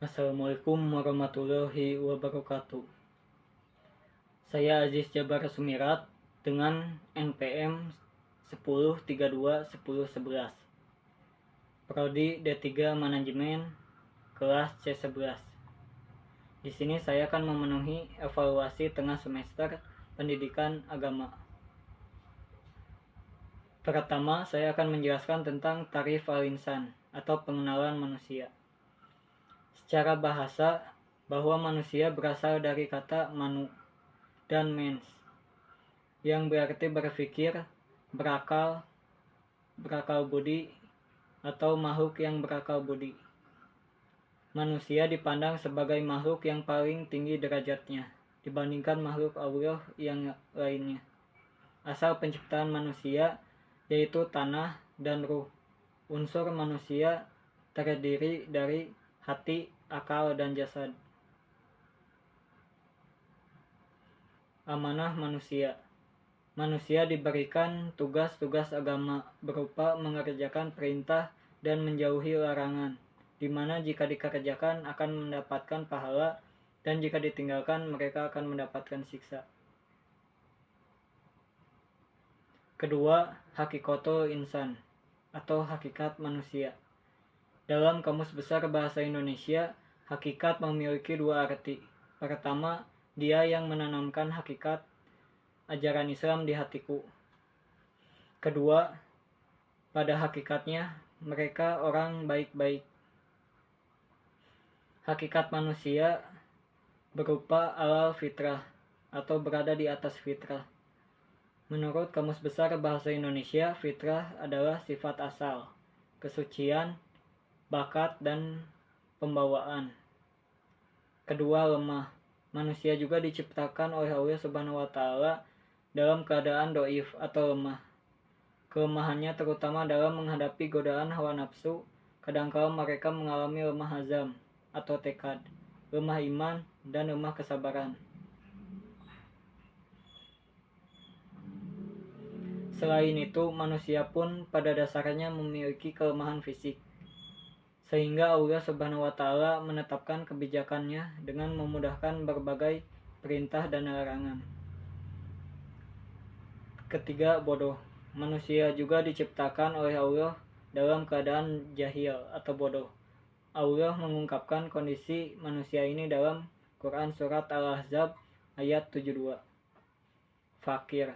Assalamualaikum warahmatullahi wabarakatuh. Saya Aziz Jabar Sumirat dengan NPM 10321011. Prodi D3 Manajemen kelas C11. Di sini saya akan memenuhi evaluasi tengah semester pendidikan agama. Pertama, saya akan menjelaskan tentang tarif al-insan atau pengenalan manusia. Secara bahasa, bahwa manusia berasal dari kata manu dan mens, yang berarti berpikir, berakal budi, atau makhluk yang berakal budi. Manusia dipandang sebagai makhluk yang paling tinggi derajatnya dibandingkan makhluk Allah yang lainnya. Asal penciptaan manusia yaitu tanah dan ruh. Unsur manusia terdiri dari hati, akal, dan jasad. Amanah manusia. Manusia diberikan tugas-tugas agama berupa mengerjakan perintah dan menjauhi larangan, di mana jika dikerjakan akan mendapatkan pahala dan jika ditinggalkan mereka akan mendapatkan siksa. Kedua, hakikatul insan atau hakikat manusia. Dalam Kamus Besar Bahasa Indonesia, hakikat memiliki dua arti. Pertama, dia yang menanamkan hakikat ajaran Islam di hatiku. Kedua, pada hakikatnya mereka orang baik-baik. Hakikat manusia berupa alal fitrah atau berada di atas fitrah. Menurut Kamus Besar Bahasa Indonesia, fitrah adalah sifat asal, kesucian, bakat, dan pembawaan. Kedua, lemah. Manusia juga diciptakan oleh Allah Subhanahu wa Ta'ala dalam keadaan doif atau lemah. Kelemahannya terutama dalam menghadapi godaan hawa nafsu, kadangkala mereka mengalami lemah azam atau tekad, lemah iman, dan lemah kesabaran. Selain itu, manusia pun pada dasarnya memiliki kelemahan fisik, sehingga Allah Subhanahu wa Ta'ala menetapkan kebijakannya dengan memudahkan berbagai perintah dan larangan. Ketiga, bodoh. Manusia juga diciptakan oleh Allah dalam keadaan jahil atau bodoh. Allah mengungkapkan kondisi manusia ini dalam Quran Surat Al-Ahzab ayat 72. Fakir.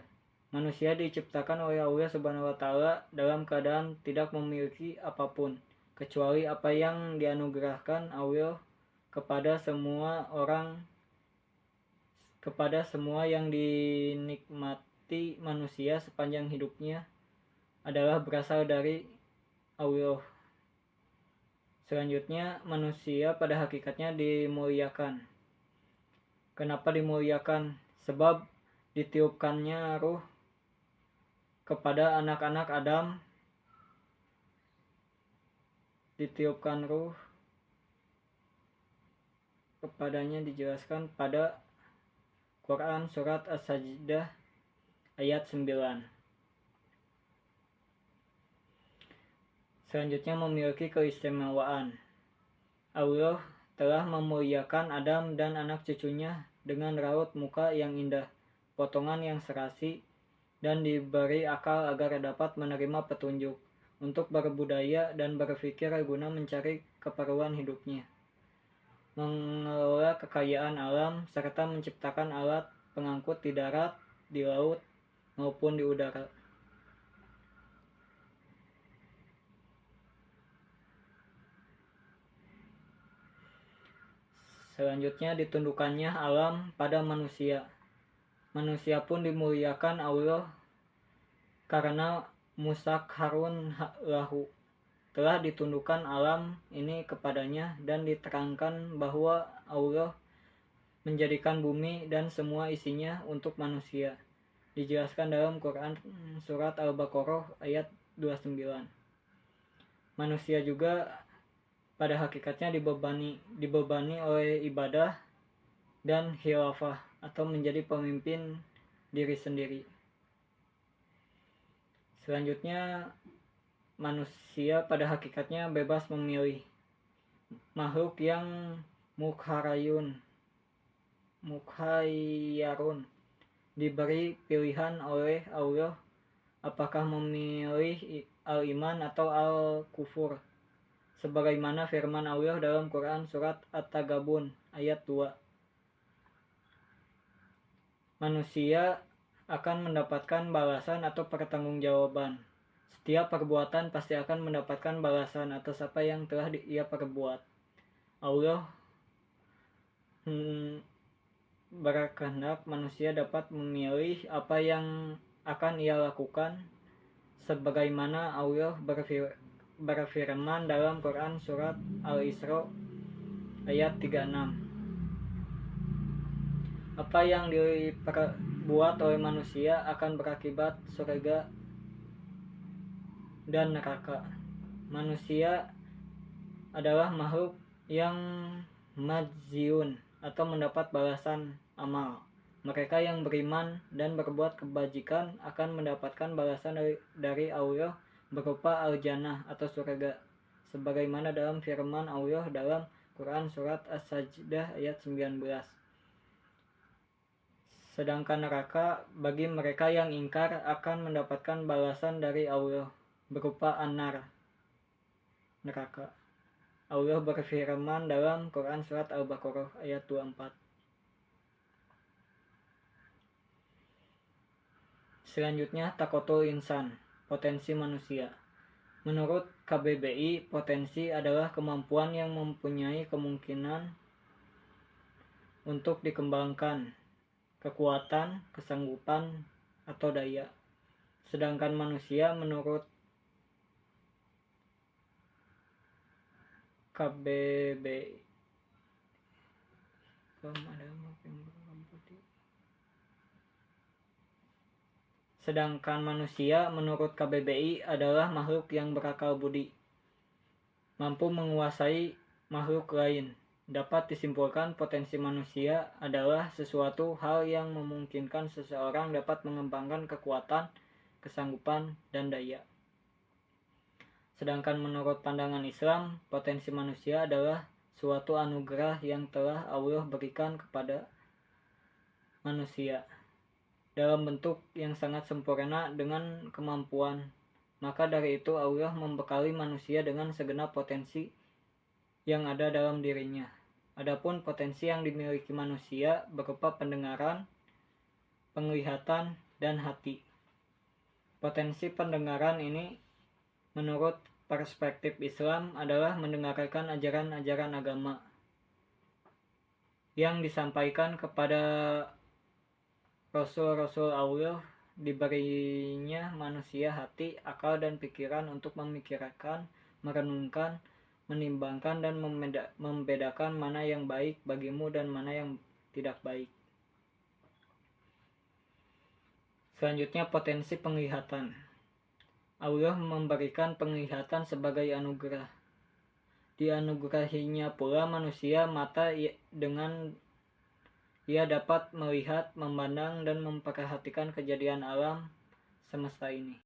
Manusia diciptakan oleh Allah Subhanahu wa Ta'ala dalam keadaan tidak memiliki apapun kecuali apa yang dianugerahkan Allah kepada semua yang dinikmati manusia sepanjang hidupnya adalah berasal dari Allah. Selanjutnya, manusia pada hakikatnya dimuliakan. Kenapa dimuliakan? Sebab ditiupkannya ruh kepada anak-anak Adam, ditiupkan ruh kepadanya dijelaskan pada Quran Surat As-Sajdah ayat 9. Selanjutnya memiliki keistimewaan. Allah telah memuliakan Adam dan anak cucunya dengan raut muka yang indah, potongan yang serasi, dan diberi akal agar dapat menerima petunjuk untuk berbudaya dan berpikir guna mencari keperluan hidupnya, mengelola kekayaan alam, serta menciptakan alat pengangkut di darat, di laut, maupun di udara. Selanjutnya ditundukkannya alam pada manusia. Manusia pun dimuliakan Allah karena musakharun lahu, telah ditundukkan alam ini kepadanya dan diterangkan bahwa Allah menjadikan bumi dan semua isinya untuk manusia. Dijelaskan dalam Quran Surat Al-Baqarah ayat 29. Manusia juga pada hakikatnya dibebani oleh ibadah dan khilafah atau menjadi pemimpin diri sendiri. Selanjutnya, manusia pada hakikatnya bebas memilih. makhluk yang mukhayyarun diberi pilihan oleh Allah apakah memilih al-iman atau al-kufur, sebagaimana firman Allah dalam Quran surat At-Tagabun ayat 2. Manusia akan mendapatkan balasan atau pertanggungjawaban. Setiap perbuatan pasti akan mendapatkan balasan atas apa yang telah ia perbuat. Allah berkehendak manusia dapat memilih apa yang akan ia lakukan, sebagaimana Allah berfirman dalam Quran surat Al-Isra ayat 36. Apa yang diperbuat oleh manusia akan berakibat surga dan neraka. Manusia adalah makhluk yang majziun atau mendapat balasan amal. Mereka yang beriman dan berbuat kebajikan akan mendapatkan balasan dari Allah berupa al-jannah atau surga, sebagaimana dalam firman Allah dalam Quran surat As-Sajdah ayat 19. Sedangkan neraka bagi mereka yang ingkar akan mendapatkan balasan dari Allah berupa an-nar, neraka. Allah berfirman dalam Quran surat Al-Baqarah ayat 24. Selanjutnya takotul insan, potensi manusia. Menurut KBBI, potensi adalah kemampuan yang mempunyai kemungkinan untuk dikembangkan, kekuatan, kesanggupan, atau daya. Sedangkan manusia menurut KBBI adalah makhluk yang berakal budi, mampu menguasai makhluk lain. Dapat disimpulkan potensi manusia adalah sesuatu hal yang memungkinkan seseorang dapat mengembangkan kekuatan, kesanggupan, dan daya. Sedangkan menurut pandangan Islam, potensi manusia adalah suatu anugerah yang telah Allah berikan kepada manusia dalam bentuk yang sangat sempurna dengan kemampuan. Maka dari itu Allah membekali manusia dengan segenap potensi yang ada dalam dirinya. Adapun potensi yang dimiliki manusia berupa pendengaran, penglihatan, dan hati. Potensi pendengaran ini menurut perspektif Islam adalah mendengarkan ajaran-ajaran agama yang disampaikan kepada Rasul-Rasul Allah. Diberinya manusia hati, akal, dan pikiran untuk memikirkan, merenungkan, menimbangkan, dan membedakan mana yang baik bagimu dan mana yang tidak baik. Selanjutnya potensi penglihatan. Allah memberikan penglihatan sebagai anugerah. Dianugerahinya pula manusia mata dengan ia dapat melihat, memandang, dan memperhatikan kejadian alam semesta ini.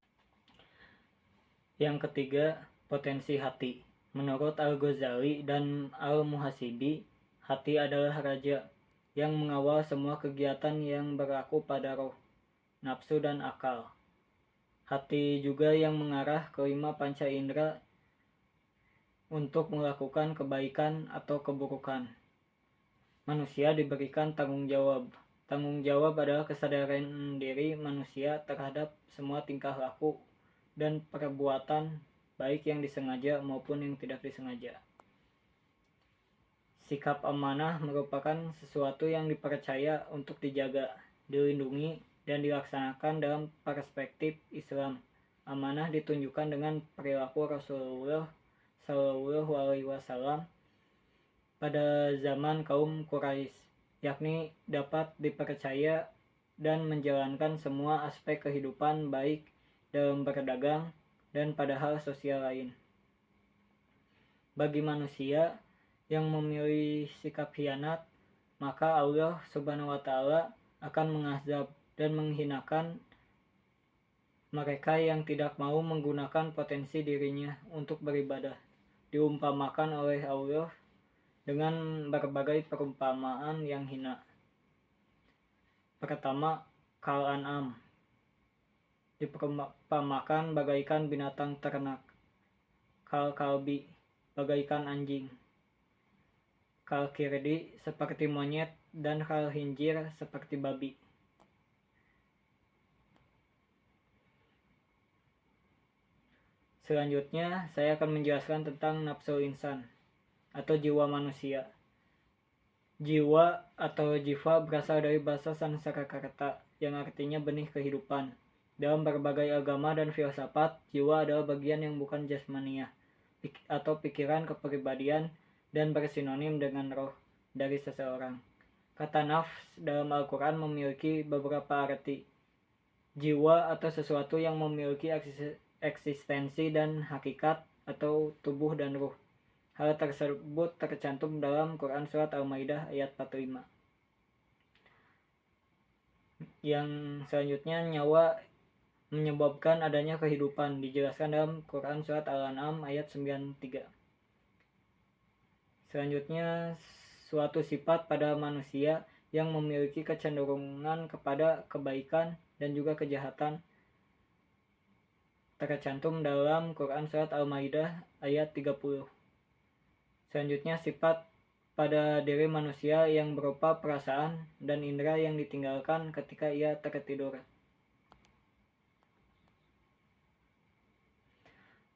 Yang ketiga, potensi hati. Menurut Al-Ghazali dan Al-Muhasibi, hati adalah raja yang mengawal semua kegiatan yang berlaku pada roh, nafsu, dan akal. Hati juga yang mengarah kelima panca indera untuk melakukan kebaikan atau keburukan. Manusia diberikan tanggung jawab. Tanggung jawab adalah kesadaran diri manusia terhadap semua tingkah laku dan perbuatan, baik yang disengaja maupun yang tidak disengaja. Sikap amanah merupakan sesuatu yang dipercaya untuk dijaga, dilindungi, dan dilaksanakan dalam perspektif Islam. Amanah ditunjukkan dengan perilaku Rasulullah SAW pada zaman kaum Quraisy, yakni dapat dipercaya dan menjalankan semua aspek kehidupan baik dalam berdagang dan pada hal sosial lain. Bagi manusia yang memilih sikap khianat, maka Allah Subhanahu wa Ta'ala akan mengazab dan menghinakan mereka yang tidak mau menggunakan potensi dirinya untuk beribadah. Diumpamakan oleh Allah dengan berbagai perumpamaan yang hina. Pertama, kal-an'am diperumpamakan bagaikan binatang ternak, kal-kalbi bagaikan anjing, kal-kirdi seperti monyet, dan kal-hinjir seperti babi. Selanjutnya, saya akan menjelaskan tentang nafsu insan atau jiwa manusia. Jiwa atau jiwa berasal dari bahasa Sanskerta yang artinya benih kehidupan. Dalam berbagai agama dan filsafat, jiwa adalah bagian yang bukan jasmania atau pikiran kepribadian dan bersinonim dengan roh dari seseorang. Kata nafs dalam Al-Quran memiliki beberapa arti. Jiwa atau sesuatu yang memiliki eksistensi dan hakikat atau tubuh dan ruh. Hal tersebut tercantum dalam Quran Surat Al-Maidah ayat 45. Yang selanjutnya, nyawa menyebabkan adanya kehidupan, dijelaskan dalam Quran Surat Al-An'am ayat 93. Selanjutnya, suatu sifat pada manusia yang memiliki kecenderungan kepada kebaikan dan juga kejahatan, tercantum dalam Quran Surat Al-Maidah ayat 30. Selanjutnya, sifat pada diri manusia yang berupa perasaan dan indera yang ditinggalkan ketika ia tertidur.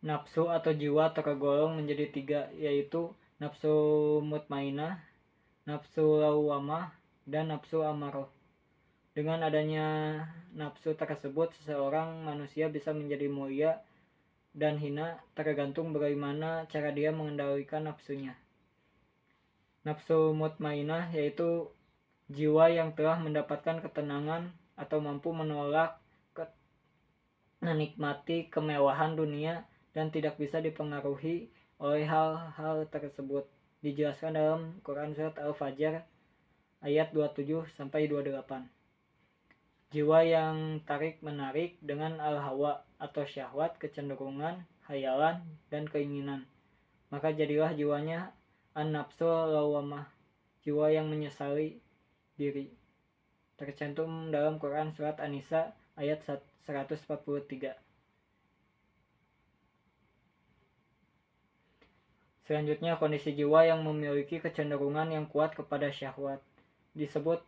Nafsu atau jiwa tergolong menjadi 3, yaitu nafsu mutmainah, nafsu lawwamah, dan nafsu amarah. Dengan adanya nafsu tersebut, seseorang manusia bisa menjadi mulia dan hina tergantung bagaimana cara dia mengendalikan nafsunya. Nafsu mutmainah yaitu jiwa yang telah mendapatkan ketenangan atau mampu menolak menikmati kemewahan dunia dan tidak bisa dipengaruhi oleh hal-hal tersebut, dijelaskan dalam Quran Surat Al-Fajr ayat 27-28. Jiwa yang tarik-menarik dengan al-hawa atau syahwat, kecenderungan, hayalan, dan keinginan, maka jadilah jiwanya an-nafsu lawwamah, jiwa yang menyesali diri, tercantum dalam Quran Surat An-Nisa ayat 143. Selanjutnya, kondisi jiwa yang memiliki kecenderungan yang kuat kepada syahwat disebut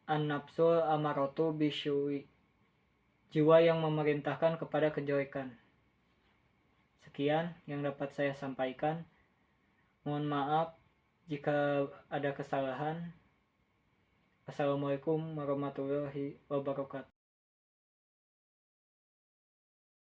an-nafsul amaratu bisyu'i, jiwa yang memerintahkan kepada kejelekan. Sekian yang dapat saya sampaikan. Mohon maaf jika ada kesalahan. Assalamualaikum warahmatullahi wabarakatuh.